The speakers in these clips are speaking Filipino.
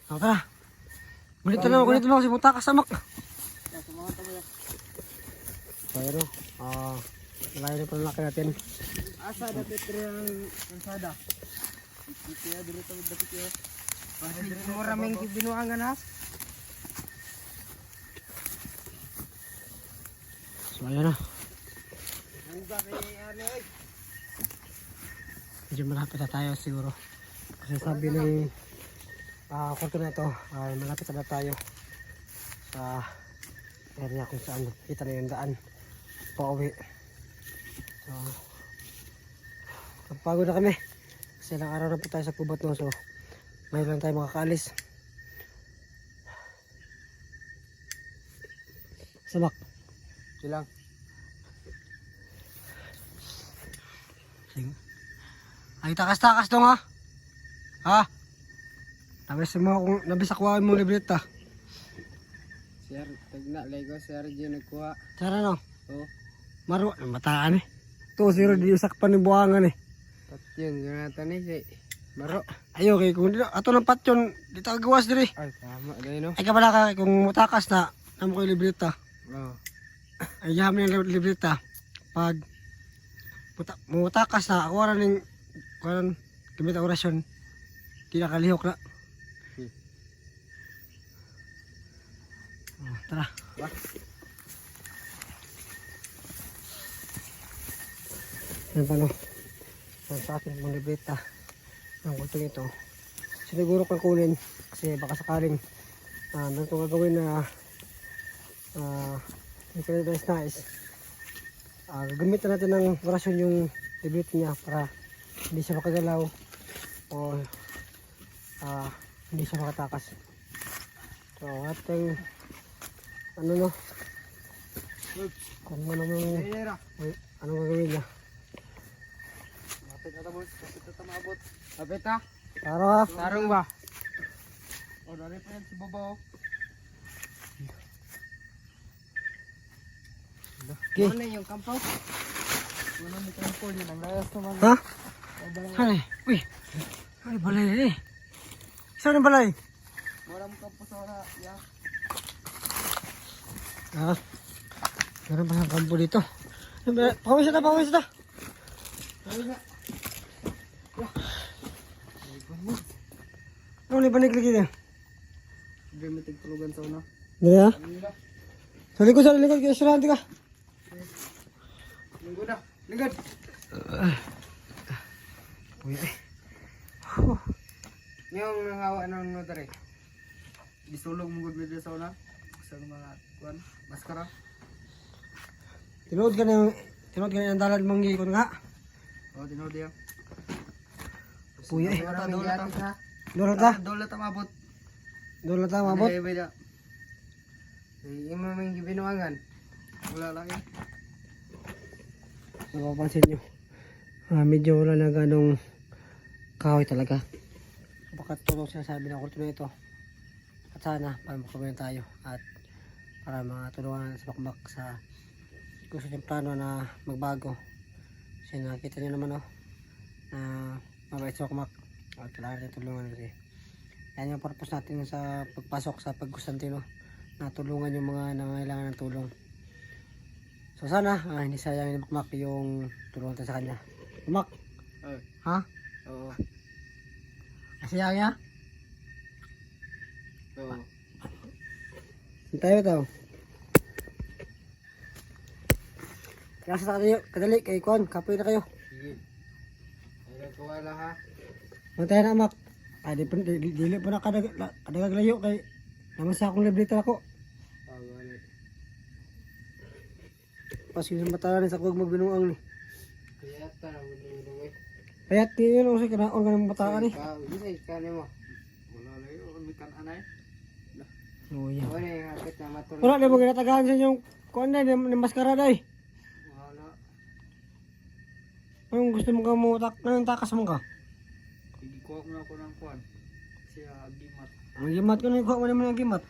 O, tara. Gunit na ako si Muta kasamak. Pero, malayo na pala laki natin. Asa dapat rin ang sada. Kaya dito tayo dapat yun. Maraming binuangan ha. So, ayan na. Medyo malapit na tayo siguro. Kasi sabi ng kwarto na ito, ay malapit na tayo sa area kung saan kita na yung daan pauwi. So, napagod na kami. Kasi ilang araw na po tayo sa kubat no. So, ngayon lang tayo makakaalis. Sabak. Silang. Sige. Ay, takas-takas dong ha. Ha? Nabis akuha mong libreta. Sir, tagna lego sir diyo nagkuha. Tara no. Oh. Maro, mataan eh. Ito, zero di usak pa ni buwangan eh. Pat yun, ganatan ni si Maro. Ayo, kay kung dito, ato ng patyon, dito agawas diri. Ay, tama dahil no. Ay kabala ka, kung mutakas na, namo ko yung libreta. Oh. Ay, yaman yung libreta. Pag mutakas na, ako rin yung, gamit ang orasyon. Kinakalihok na. Oh, tara. Wah. Yan pa no. Yan sa akin mong libreta. Ang kultong ito. Siniguro kang kunin. Kasi baka sakaling nang itong gagawin na hindi ka nais. Gagamitan natin ng orasyon yung libreta niya para hindi siya makagalaw o hindi siya makatakas. So ating ano no? Kung ano anong gagawin niya? Lapit na boss, lapit na maabot. Lapit ha? Taro ha? Tarong ba? O, dari pa yan si Babaw. Okay. Ano yung kampaw? Ano yung kampaw yun? Ang layas naman. Ha? Ano eh? Uy! Ay, balay eh. Saan ang balay? Walang kampaw sa wala. Yeah. Meron pa ng kampo dito. Pawis na, pawis na. Ano ulit banig lagi din? Dramatic tulugan sa una. Hindi ha? Sa likod, kaya surante ka. Linggo na. Lingod. Uy eh. Yung nangawa ng notary. Disulong mo gud sa una. Sa mga kuan, maskara. Tinood ka na yung dalan mong gikon nga. O, tinood yan. Uy eh. Dola ta. Doon ta? Dola ta mabot. Doon na ta mabot? Imo may binuangan. Wala lang yan. Napapansin nyo. Medyo wala na ganong kahoy talaga. Baka tulong sinasabi ng kurto na ito. At sana para makabayan tayo. At para matulungan sa bakbak sa gusto niyang plano na magbago. Kasi nakita nyo naman na mabait sa bakbak. At kailangan natin tulungan kasi. Yan yung purpose natin sa pagpasok sa Pag-Constantino. Na tulungan yung mga nangangailangan ng tulong. So sana hindi sayang ni Makmak yung tulungan natin sa kanya. Mak? Ha? Oo. Sayang niya? Oo. Tayo tao. Kaya sa kadali kay Kwan, kapoy na kayo. Sige. Ay, kuha lang ha. Mantay na Mak. Dili pa na kadagaglayo kay naman sa akong libreta ako. Wala. Pas yung matalan sa kog magbinuang ni. Kaya ta na mo eh. Kayat niyo no sa kanaon ka ng matakan ni. Isa kanin mo. Wala lang yun, may kananay. Oh yeah. Wala yung hapit na matulog. Wala na mo ginatagaan sa inyong kuan na ni maskara dai. Wala. Anong gusto mo ka mo anong takas mo ka? Igikuha mo na ako ng kuwan. Siya agimat. Ang gimat ko na kuha mo naman ang gimat.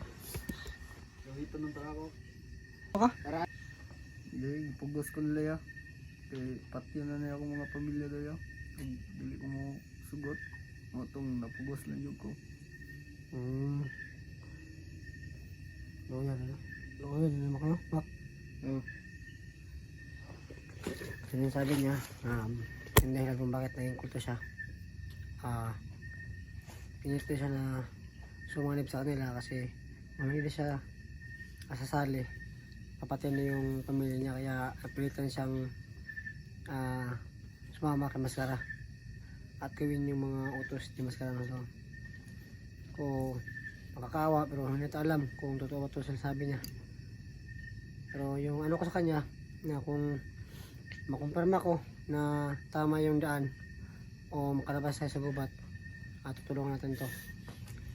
Gawito nung tara ko. Baka? Tara. Dili, pugos ko nila ya. Kaya patyo na niya akong mga pamilya dayo. Dili ko mo sugot. Mo itong napugos lang yun ko. Oo, yun naman kayo. Bak. Oo. Yun yung sabi niya, yung dahilan kung bakit naging kulto siya. Pinito siya na sumanib sa kanila kasi hindi siya asasali. Papatay na yung pamilya niya kaya napilitan siyang sumama kay Maskara at gawin yung mga utos ni Maskara na so. Kung makakawa pero hindi natin alam kung totoo ba ito sinasabi niya. Pero yung ano ko sa kanya na kung makumpirma ko na tama yung daan o makalabas tayo sa gubat at tutulungan natin to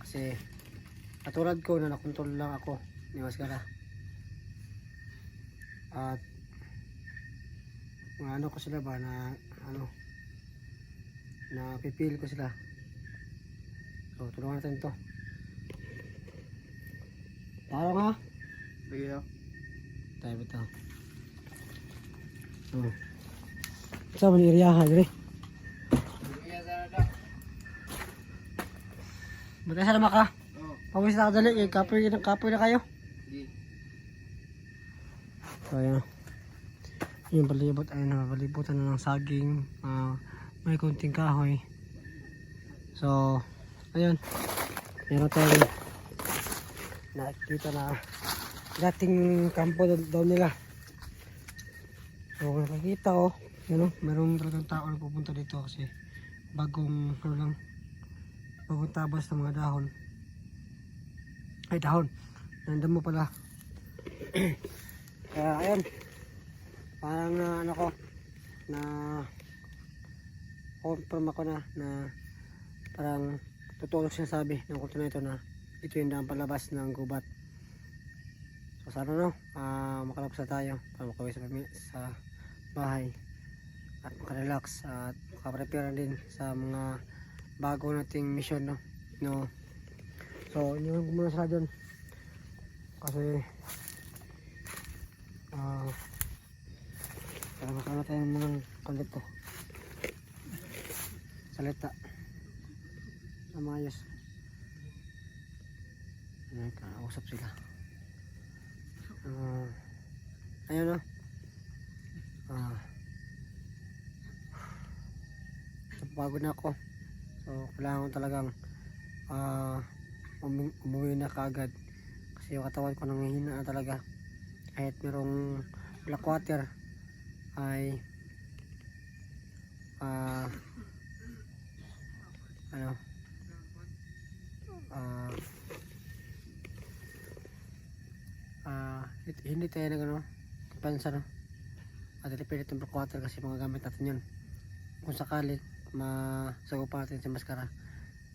kasi katulad ko na nakontrol lang ako ni Maskara at ano ko sila ba na ano na pipili ko sila so tulungan natin to taro nga Sige daw. tayo bitaw sa mali iriyahan rin Sige sana daw. batay sa naman ka Oo. pawis na kadali kapoy na kayo Sige. so ayan yung palibot ay napapalibutan na ng saging may kunting kahoy so ayun meron tayong nakikita na dating kampo daw nila so nakikita yun meron talagang tao na pupunta dito kasi bagong bagong tabas ng mga dahon ay dahon nandun mo pala kaya ayun parang ano ko na confirm ako na parang totoo sinasabi ng kulto na ito na ito yung daan palabas ng gubat so sana makalabas na tayo para makauwi sa bahay at makarelax at makaprepare din sa mga bago nating mission no so yun muna sila dun kasi para makano tayo ng mga kalito salita na maayos kausap sila ayun pagod na ako so kailangan ko talagang umuwi na kaagad kasi yung katawan ko nanghihina na talaga kahit merong black water ay hindi tayo kapansa at ilipilit yung black water kasi mga gamit natin yun kung sakali masagupa natin sa Maskara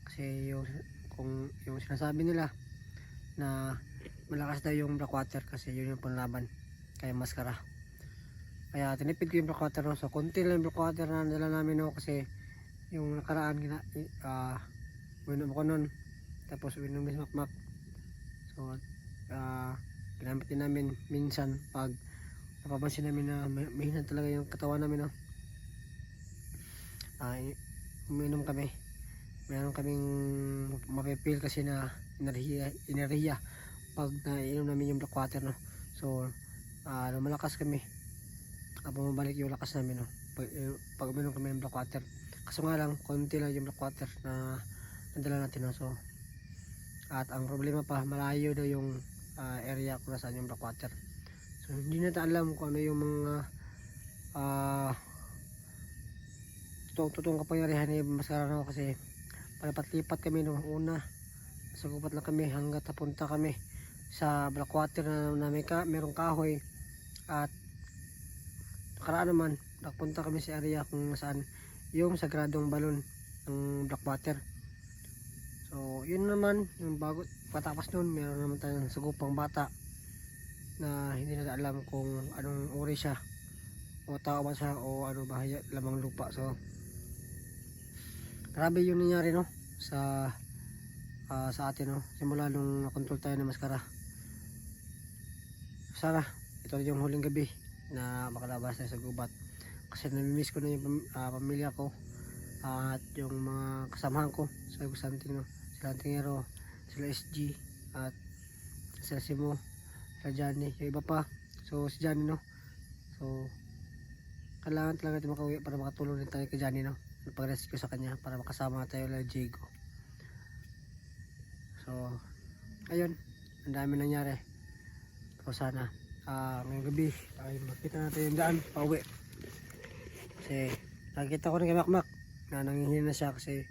kasi yung sinasabi nila na malakas daw yung black water kasi yun yung panlaban kay Maskara kaya tinipid ko yung black water so konti lang yung black water na nila namin kasi yung nakaraan winom ko nun tapos winom is makmak so ginamit din namin minsan pag napapansin namin na mahina talaga yung katawan namin uminom kami meron kaming mapipil kasi na enerhiya pag nainom namin yung black water so lumalakas kami bumabalik yung lakas namin pag uminom kami ng black water kaso nga lang konti lang yung black water na nadala natin so at ang problema pa malayo daw yung area kung nasaan yung black water so hindi natin alam kung ano yung mga totoong kapangyarihan ni Maskara kasi palipat-lipat kami nung una sa gubat lang kami hanggat napunta kami sa black water na merong kahoy at nakaraan naman napunta kami sa area kung saan yung sagradong balon ng black water so yun naman yung bago patapos nun meron naman tayong sagupang bata na hindi natin alam kung anong uri siya o tao ba siya o ano ba lamang lupa so grabe yung nangyari sa atin simula nung nakontrol tayo ng Maskara sana ito yung huling gabi na makalabas tayo sa gubat kasi namimiss ko na yung pamilya ko at yung mga kasamahan ko sa Gusanting sila Tingero, sila SG at sila Simo sa Johnny, yung iba pa. So si Johnny, no, so kailangan talaga natin makauwi para makatulong din tayo kay Johnny, no, pag-rescue sa kanya para makasama tayo ulit Diego. So ayun, ang dami nangyari. So sana ngayong gabi ay makita natin yung daan pauwi, kasi nakikita ko rin kay Makmak na nanghihina na siya kasi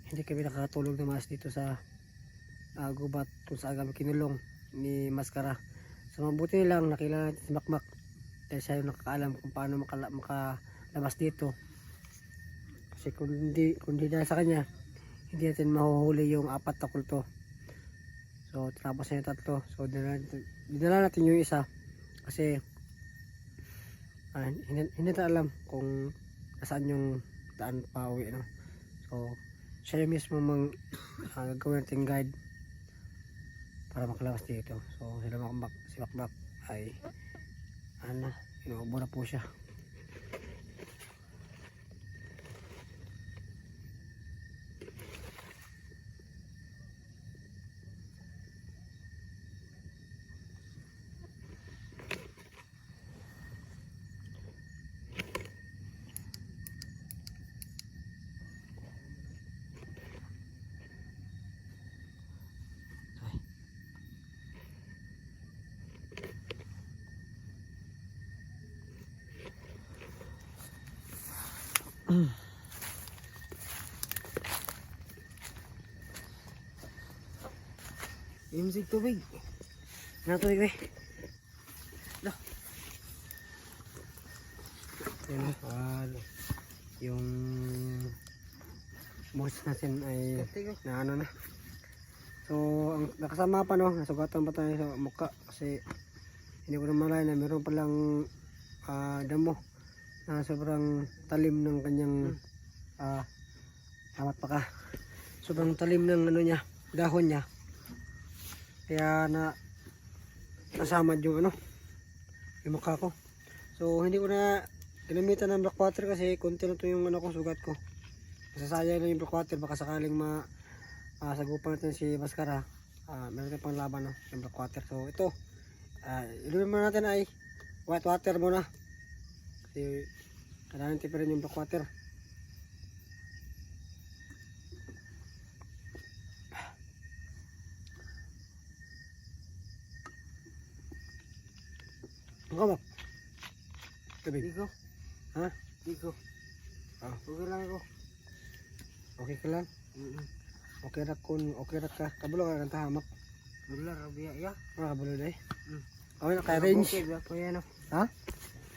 hindi kami nakakatulog na mas dito sa gubat kung saan kami kinulong ni Maskara. So mabuti lang nakilala natin si Makmak dahil siya yung nakakaalam kung paano makalabas dito, kasi kung hindi dahil sa kanya hindi natin mahuhuli yung 4 na kulto. So tapos na yung 3, so dinala natin yung isa kasi hindi natin alam kung nasaan yung daan pa uwi, no? So siya yung mismo gagawin natin guide para makalabas dito. So si Makmak ay inuubo na po siya. Imsig tubig. Natubig ba? Dah. Yung boss natin ay na ano na. So ang nakasama pa, no, nasugatan pa tayo sa mukha kasi hindi ko na malay na meron palang damo na sobrang talim ng kanyang amat pa ka. Sobrang talim ng ano niya, dahon niya. Kaya nasamad yung yung mukha ko. So hindi ko na ginamitan ng black water kasi konti na to yung sugat ko. Masasayang lang yung black water, baka sakaling sagupan natin si Maskara. Meron tayong pang laban, no, yung black water. So ito, inumin muna natin ay white water muna. Kasi kailangan tipirin yung black water. Ang kamak. Tubig. Digo. Ha? Digo. Okay lang ako. Okay ka lang? Okay ra ka. Kabulo ka kang tahamak. Wala rabia ya. Kabulo na eh. Okay na, ka-range. Kuya no. Ha?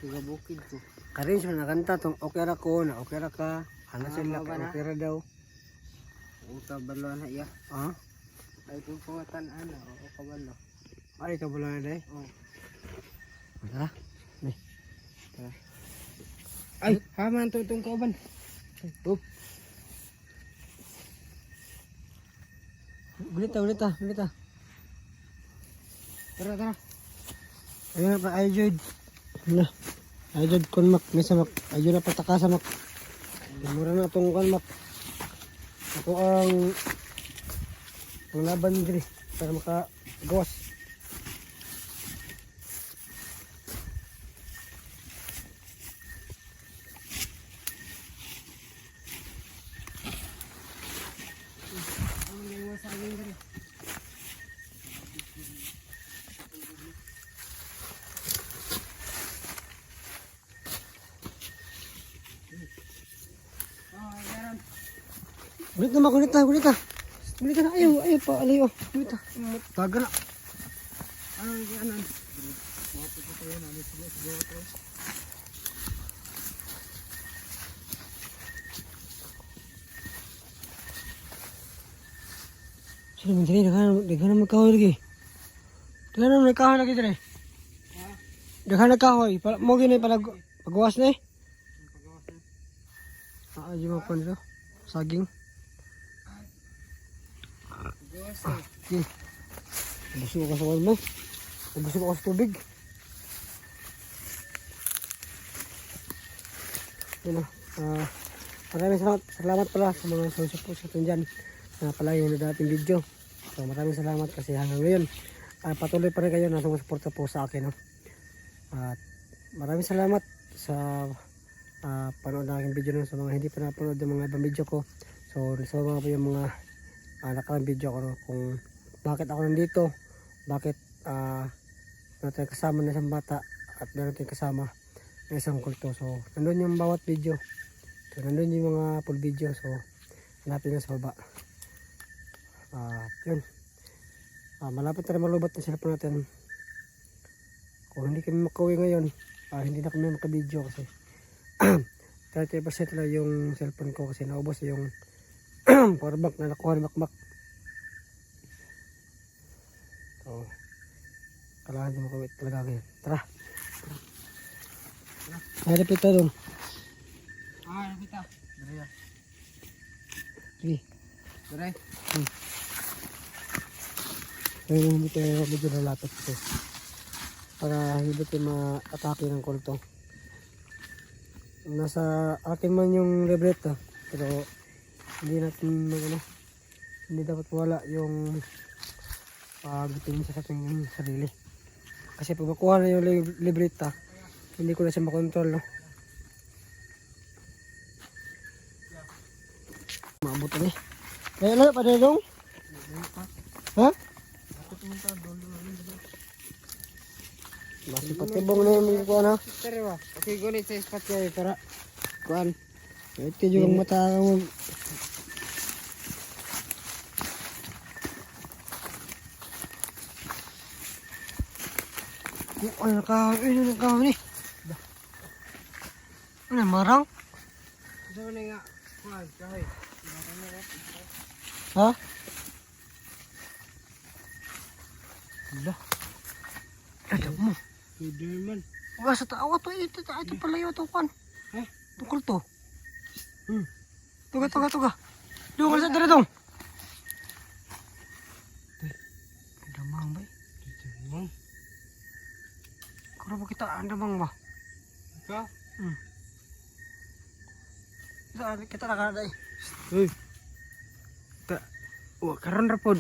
Tiga bukid ko. Ka-range man nakanta tong okay ra ko na okay ra ka. Ano sila ba na? okay ra daw. Uta balo na ya. Ha? Ay kung pangatan o kabalo. Ay kabulo na dai. Oh. Tara. Ni. Ay, haman to itong kauban. Oh. Gulita. Tara. Ayun na pa, ayun. Na. Ayun kon mak, mesa mak. Ayun na pataka sa mak. Mura na itong kon mak. Ako ang laban diri para makagawas. Gulit na, ayaw pa, alayo. Gulit na. Taga na. Ano yung anan? Sino man diri, daghan na magkahoy lagi. Daghan na magkahoy lagi diri. Daghan na kahoy, mo gini pagawas na eh. Di mo pa nito. Saging. Okay. Busog ako sa wal mo. Busog ako sa tubig. Yun na. Maraming salamat pala sa mga support sa atin dyan. Pala yung dating video. So maraming salamat kasi hanggang ngayon patuloy pa rin kayo na sumusuporta po sa akin. No? At maraming salamat sa panood ng aking video no? Sa mga hindi pa napanood ng mga ibang video ko. So sa mga po yung mga nakarang video ko no? Kung bakit ako nandito, bakit natin kasama na isang bata at natin kasama na isang kulto. So nandun yung bawat video. So nandun yung mga full video. So hanapin nyo sa baba. Yun. Malapit na rin malubat na cellphone natin. Kung hindi kami makauwi ngayon, hindi na kami makabideo kasi 30% lang yung cellphone ko kasi naubos yung power bank na nakuha ni Makmak. So kailangan din makauwi talaga ngayon. Tara. Harap ito doon. Kita. Dari ya. Sige. Dari. Ngayon hindi tayo medyo nalapit ito. Para hindi tayo ma-atake ng kulto. Nasa akin man yung libreta. Pero hindi natin hindi dapat wala yung pagtingin sa ating sarili. Kasi pag makuha na yung libreta, hindi ko na siya makontrol. No? Maabutan eh. Kaya lang pa dong? Ha? Masih patibong na yung mga kuha na. Dari ba? Okay, gunit sa ispat kayo para kuan. Ito yung mata mo. Ay, nakahawin ni. Ano, marang? Ito na nga. Kuan, kahoy. Ha? Dah. Ada mo. Hindi man. Wala sa tao to. Ito pala yung ito kan. Tukol to. Tuga. Doon ka sa dara dong. Damang ba? Damang. Kuro ba kita andamang ba? Ka? Kita nakada eh. Uy. Karon ra pod.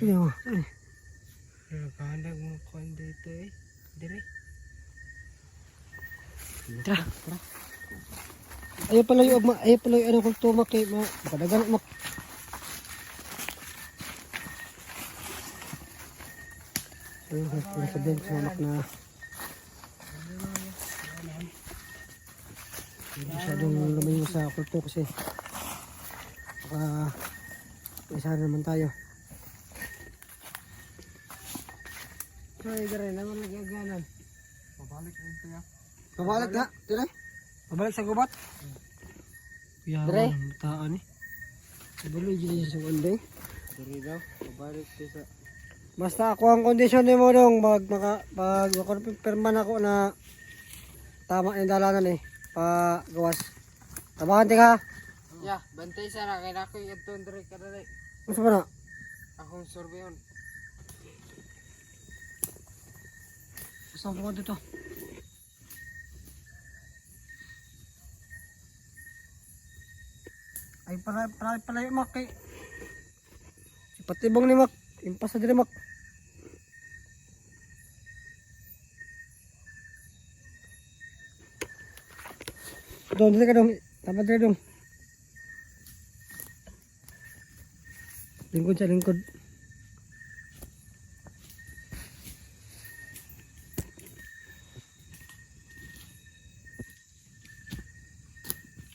Iya. Nakahandag mo kuan dito eh. Dire. Tara. Ayaw pala yung ano kung tumak eh. Makadagan mak. Ayun, sabihin sa anak na hindi masyadong lumayo sa kulto kasi isa na naman tayo. Sorry, dire naman nagaganan. Pabalik rin kaya. Pabalik na, dire. Pabalik sa gubat? Dire. Yawan, taan eh. Pabalik dyan sa sunday. Dire daw, pabalik sa. Basta ako ang kondisyon ni mo dong pag makonfirman ako na tama yung dalanan eh. Pagawas. Tabakan ka. Ya, bantay sana kay nako yung dire ka dire. Gusto mo na? Akong surveyon. Gusto mo ko dito. Ay pala yung mak eh. Si patibong ni mak. Impas na din mak. Doon ka dong. Tapat dito dong. Lingkod sa lingkod.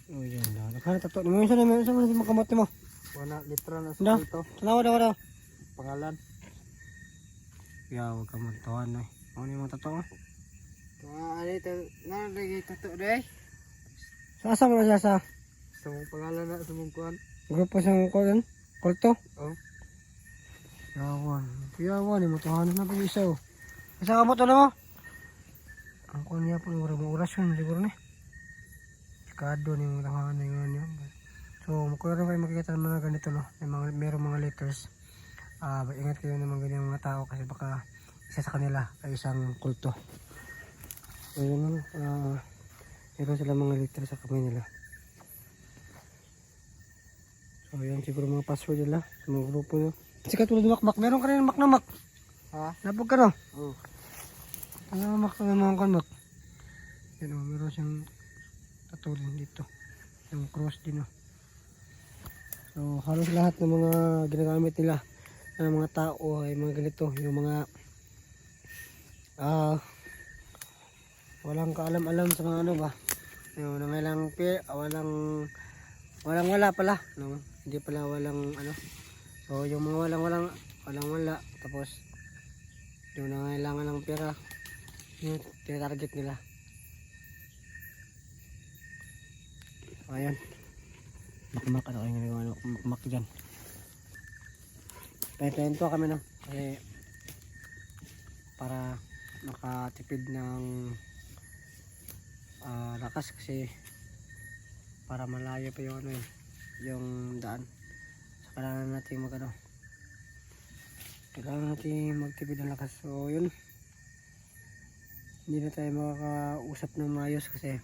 Oh yan dah. Nakana tato. May isa na makamot mo. Wala litra na Dah. sa ito. Daw. Pangalan. Ya, wag ka magtawan eh. Ano yung mga tato? Ano ito? Nalagay tato day? Sasa mo na sa Sa mong pangalan na sa mong kuan. grupo sa kulto? Kulto? Oh. Yawan, yung matuhanan na pa yung isa oh. Isa ka mo to na mo? Ang kuha niya po, mga orasyon siguro ni. Sikado ni mga tangahan na yun yun. So, makuha rin kayo makikita ng mga ganito no. Merong mga letters. Ingat kayo ng mga ganyan mga tao kasi baka isa sa kanila ay isang kulto. So, yun meron sila mga letters sa kamay nila. So, yan siguro mga password nila sa mga grupo nyo. Sikat tulad makmak. Meron ka rin maknamak. Ha? Napag ka no? Oo. Ang makmak na mga kanmak. Yan o, meron siyang tatulin dito. Yung cross din o. So halos lahat ng mga ginagamit nila ng mga tao ay mga ganito. Yung mga walang kaalam-alam sa mga ano ba. Yung walang wala pala. No? Hindi pala walang ano. So yung mga walang wala. Tapos yung nangailangan ng pera. Yung tinatarget nila. Ayan. Makmak ano kayo ginagawa. Makmak dyan. Pahitayin po kami no. Kasi para makatipid ng lakas kasi para malayo pa yung ano yung daan. So kailangan natin magtipid ng lakas. So yun, hindi na tayo makakausap ng maayos kasi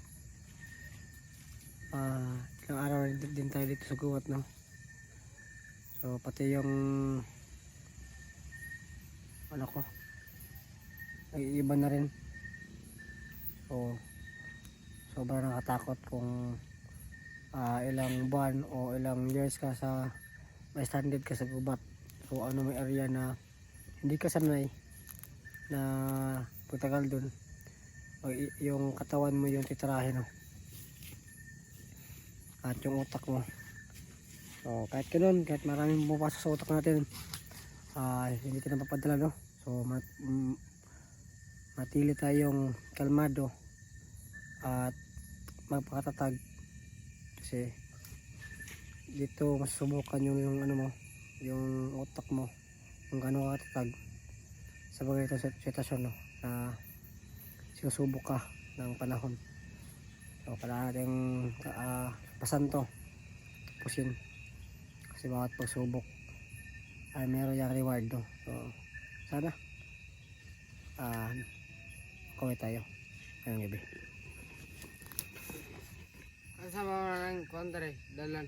ilang araw din tayo dito sa guwat no. So pati yung ano ko ay iba na rin. So sobrang nakatakot kung ilang buwan o ilang years ka sa may stranded ka sa gubat. So ano may area na hindi ka sanay na pagtagal dun o yung katawan mo yung titirahin no? At yung utak mo. So kahit ganun, kahit maraming pumapasok sa utak natin hindi ka napapadala no? So matili tayong kalmado at magpakatatag kasi dito masusubukan yung ano mo, yung utak mo kung gaano katatag sa bagay itong sitwasyon no, na sinusubok ka ng panahon. So kailangan natin pasan to, tapusin kasi bawat pagsubok ay meron yung reward no. So sana kaway tayo ngayong gabi. Ang sama mo na ng kontra dalan.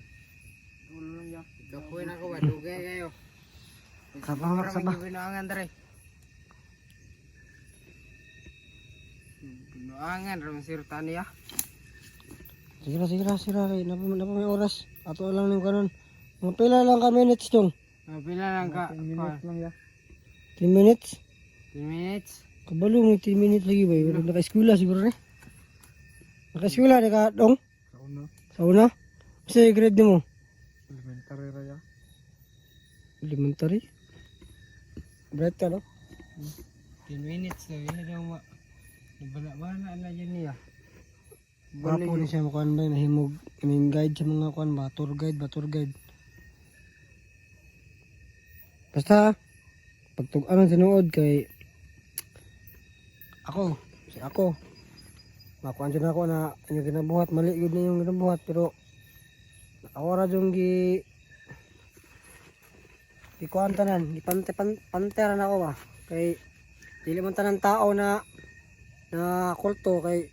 Dulo lang yan. Kapuin ako ba? Dugay kayo. Sabah. Binuangan dere. Binuangan ram sirtan ya. Sige na. Napa may oras. Ato lang ng kanon. Mga pila lang ka minutes dong. Pila lang ka. 10 minutes lang ya. 10 minutes? 10 minutes. Kabalo mo 10 minutes lagi ba? Naka-eskwela siguro ni. Naka-eskwela ni ka dong? Sa una? Kasi grade mo? Elementary raya. Elementary? Bright ka no? 10 minutes na yun yung nabala-bala na yan niya. Wapo ni siya makuhan ba? Nahimog. Guide sa mga kuhan ba? Tour guide. Basta, pagtug-anan sinuod kay ako. Makuhan dyan ako na yung ginabuhat. Mali yun na yung ginabuhat. Pero, nakawara yung kuhan tanan. Panteran ako ba? Kay, dili man tanan tao na kulto kay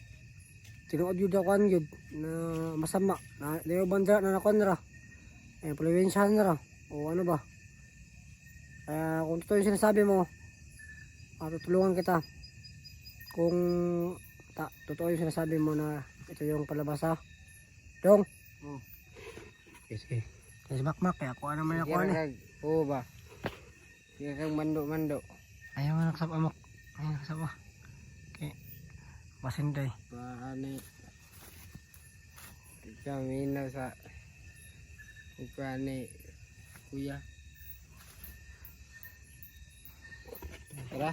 tinuod yun ako yun na masama na dayo bandra na nakuan ra impluwensyahan ra o ano ba kung totoo yung sinasabi mo tutulungan kita kung totoo yung sinasabi mo na ito yung palabas ha dong sige kasi makmak kaya ako ano man ako ano oo ba kaya kang mando ayaw nga naksap amok ayaw naksap ah okay masinday paano kami na sa upani kuya tara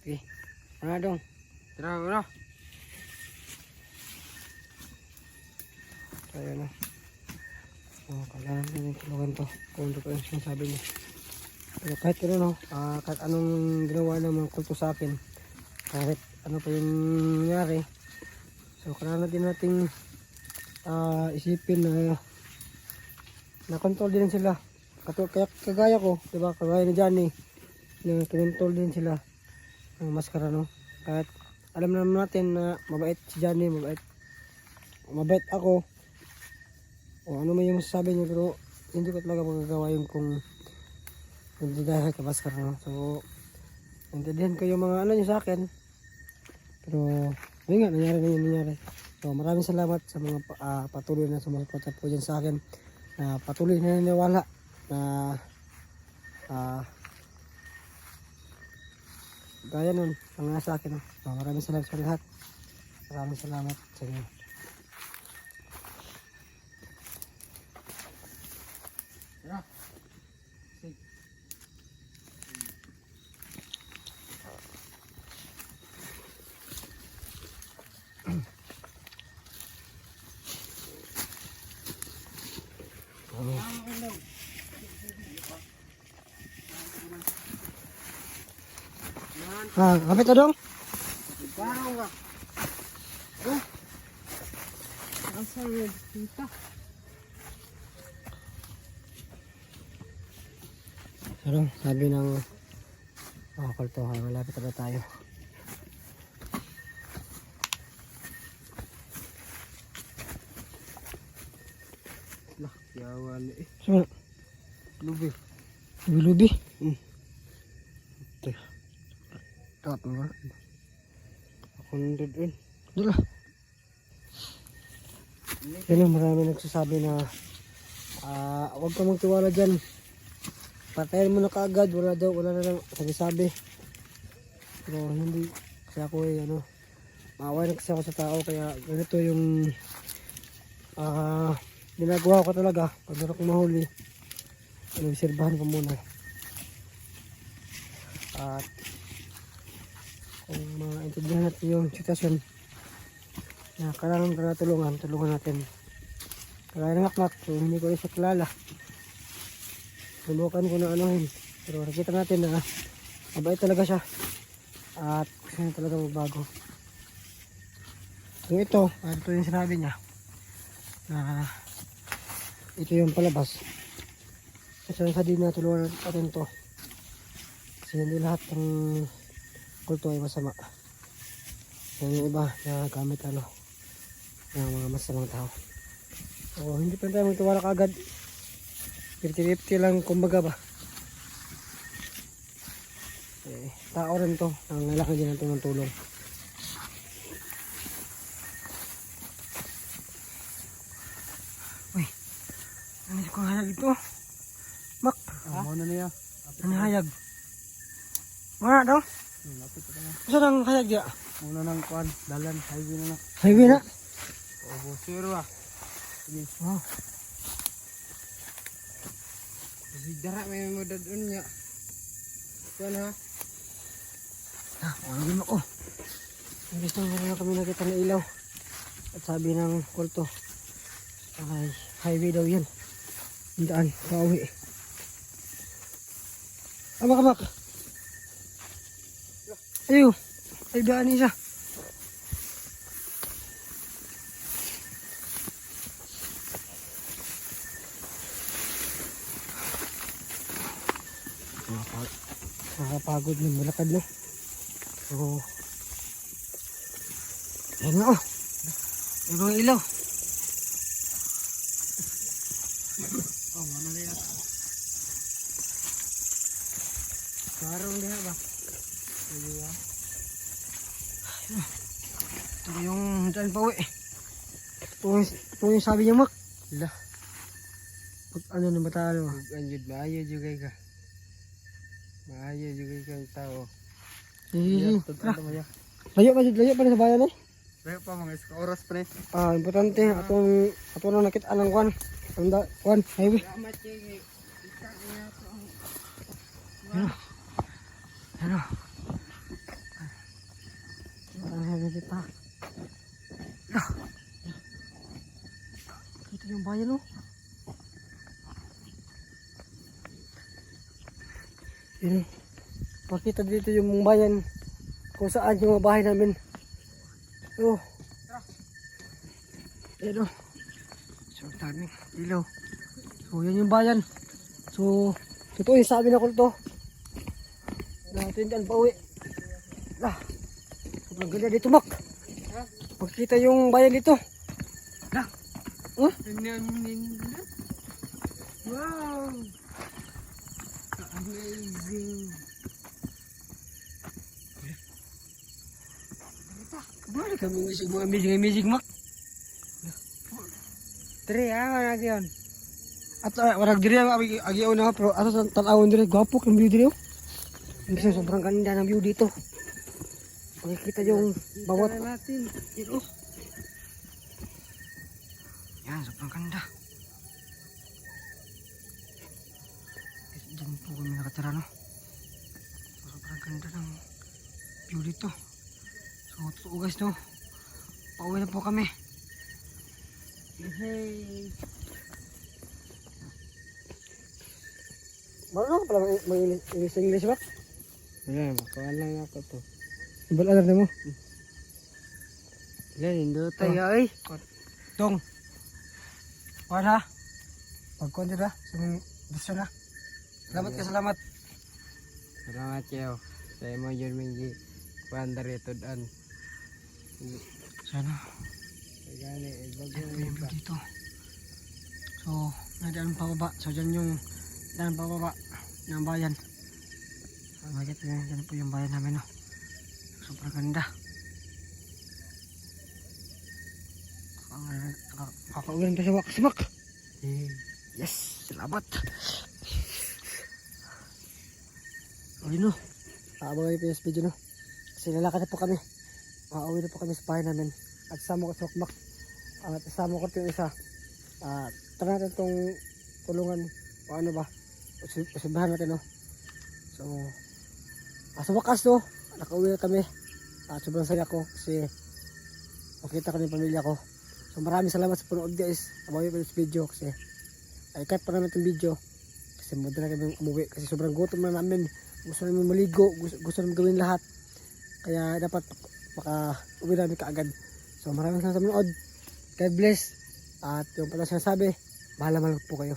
okay ano dong tara bro kaya na kailangan namin tulungan to kung ano pa yung sinasabi niya pero kahit ano kahit anong ginawa ng mga kulto sa akin kahit ano pa yung nangyari so kailangan din nating isipin na control din sila kaya kagaya ko diba kagaya ni Johnny na control din sila ng maskara no kahit alam naman natin na mabait si Johnny mabait ako o ano man yung masasabi niya pero hindi ko talaga magagawa yung kung hindi dahil kabaskar, no? So, intindihan ko yung mga ano nyo sa akin. Pero, yun nga, nangyari na yun nangyari. So, maraming salamat sa mga patuloy na sumusuporta po dyan sa akin. Na patuloy na naniniwala na gaya nun, ang nasa akin. No? So, maraming salamat sa lahat. Maraming salamat sa inyo. Kapit na dong? Parang ka. Asa yun? Kita. Pero sabi ng kulto, malapit na tayo. Lah, yawan eh. So, Lubi. lubi. Tat mo. Ako nandun. Dala. Yan yung marami nagsasabi na huwag ka magtiwala dyan. Patayin mo na kaagad. Wala na lang sabi-sabi. Pero hindi. Kasi ako maaway na kasi ako sa tao. Kaya ganito yung ginagawa ko talaga. Pag meron kong mahuli, obserbahan ko muna. At kung maintindihan natin yung sitwasyon na kailangan ka na tulungan natin. Kaya nangakmak, so hindi ko rin siya kilala. Subukan ko na anuhin. Pero nakita natin na mabait talaga siya. At gusto niya talaga magbago. So ito yung sinabi niya. Na ito yung palabas. Kasi sa din na tulungan natin to. Kasi hindi lahat ng kulto ay masama. Yung iba na gamit ng mga masamang tao. So hindi pa tayo magtiwala kaagad. 50-50 lang kumbaga ba. Tao rin to. Ang nalaki din natin ng tulong. Uy. Ano yung hayag ito? Mak. Ano na niya? Ano hayag? Wala daw? Lapit ka na. Saan ang hayag diya? Muna ng kuan. Dalan. Highway na na. Highway na? Oo, sure ah. Sige. Oh. Kasi dara may madadun niya. Kuan ha? Wala din ako. Gusto mo na kami nakita ng ilaw. At sabi ng kulto, ay highway daw yan. Yung daan, pauwi. Amak. Ayaw, ay daan niya siya. Nakapagod ng malakad no. So, yan na oh. Ibang ilaw. Oh, mana niya? Karong diha ba? Iya. Ito yung daan pa uwi. Ito yung sabi niya mak. Lah, Ano na matalo? anjud maayo juga ka. Maayo juga ka tao. Hihihi. Tara. Layo pa rin sa bayan eh. Layo pa mga oras pa ni. Importante ato na nakita ng kwan. Kwan, highway. Salamat kay isa niya to. Ano? Ano kita? Ito yung bayan oh. Yun. Pakita dito yung bayan kung saan yung mga bahay namin. Oh. Ayan oh. So, daming ilaw. So, yan yung bayan. So, totoo yung sabi na kulto. Natin pa uwi. Lah. Sobrang ganda dito, Mak. Pagkita yung bayan dito. Lah. Oh? Wow! Amazing! Balik kami isig mga amazing mak. Tre, wala yun. At warag diri agi una pero ato sa tanawon diri gwapo kang view diri. Bisa sobrang ganda ng view dito. Makikita yung bawat natin. ito. Yan, sobrang ganda. Diyan po kami nakatira, no? Sobrang ganda ng view dito. So, totoo guys, no? Pauwi na po kami. Hey! Marunong ka pala mag-English ba? Wala, makawan lang ako to. Ibal alam mo. Wala, nindo tayo ay. Dong. Wala. Pagkuhan dira sa mga gusto na. Salamat. Salamat kayo. Sa mo yun may kuwanda rito daan. Sana. Gani, bago Yan po yung view dito. So, nadaan pababa. So, dyan yung daan pababa ng bayan. So, makikita nyo, dyan po yung bayan namin, no? Sobrang ganda. Kakaulan pa sa Wakasmak. Yes, salamat. Uy, no. Abangan niyo po yung video, no? Kasi lalakad na po kami. Makauwi na po kami sa bahay namin. At sama ko sa Wakmak. At isama ko yung isa. Tara natin itong tulungan o ano ba. Usubahan natin, no? So, sa wakas, no? Nakauwi na kami. Sobrang saya ko kasi makita ko na yung pamilya ko. So, maraming salamat sa panood, guys. Abangan niyo po yung video kasi ay cut pa naman itong video. Kasi muna na kami umuwi. Kasi sobrang gutom na namin. Gusto namin maligo. Gusto namin gawin lahat. Kaya dapat maka-uwi namin kaagad. So maraming salamat sa manood. God bless. At yung pala sinasabi, bahala man po kayo.